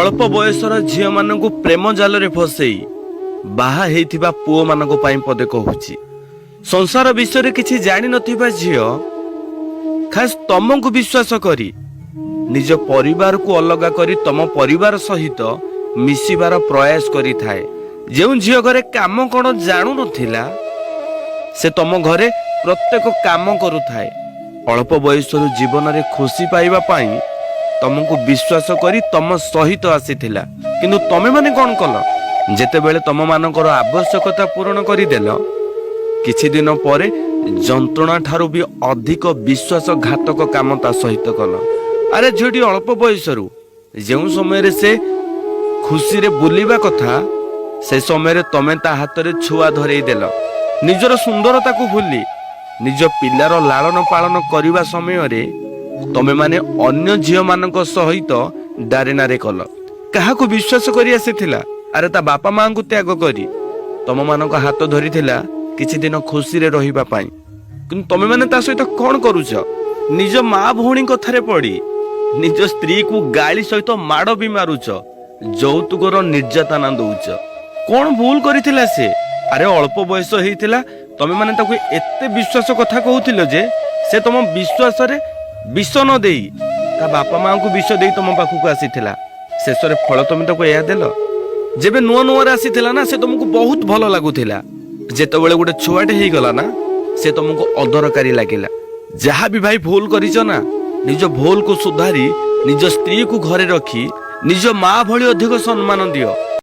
अल्प बयसर झील मान प्रेम जाल फसई बाहा हेइथिबा पुओ मानक पई पदे कहूची। संसार विषय किछि जानि नथिबा झील खास तमको विश्वास करी निज परिवार को अलग करी तम परिवार सहित मिसिबार प्रयास करी थाए। जेउ झील घरे काम कोन जानु नथिला से तम घरे प्रत्येक काम करुथाए। अल्प बयसर जीवन रे खुशी पाइबा पाई तमको विश्वास करी तम सहित आसीथिला, किंतु तमे माने कोन कल जेते बेले तम मानकर आवश्यकता पूर्ण करी देलो किछि दिन परे जंत्रणा ठारू भी अधिक विश्वासघातक काम ता सहित कल। अरे झीटी अल्प बयसरू जेउ समय से खुशी रे बुलिबा कथा से समय रे तमे ता हाथ रे छुआ धरई देल। निजर सुंदरता को भूली निज पिलार लालन पालन करिबा समय रे तमे माने अन्य झील मानक सहित डारेनारे कल। काहाकू विश्वास करी आसीथिला? अरे ता बापा मां को त्याग करी तम मानक हाथ धरिथिला किछि दिन खुशी रे रहिबा पाई, किंतु तमे माने ता सहित कोन करूछ? निज मां भौणी कथारे पड़ी निज स्त्री को गाली सहित माड़ भी मारुछ, यौतुकर निर्यातना दउछ। कोन भूल करिथिला से? अरे अल्प बयस हेइथिला तमे माने ताको एते विश्वास कथा कहूथिलो जे से तम विश्वास रे विष न देई ता बापा मां को विष देई तम पाखु आसीथिला। शेष रे फल तमे ताको एया देलो। जेबे नुआ नुआ आसीथिला ना से तुमको बहुत भल लागुथिला, जेतेबेले गोटे छुआटे हेई गला ना से तुमको अदरकारी लागिला। जहा भी भाई भूल करिछ ना निज भूल को सुधारी निज स्त्री को घरे रखी निज मां भली अधिक सम्मान दियो।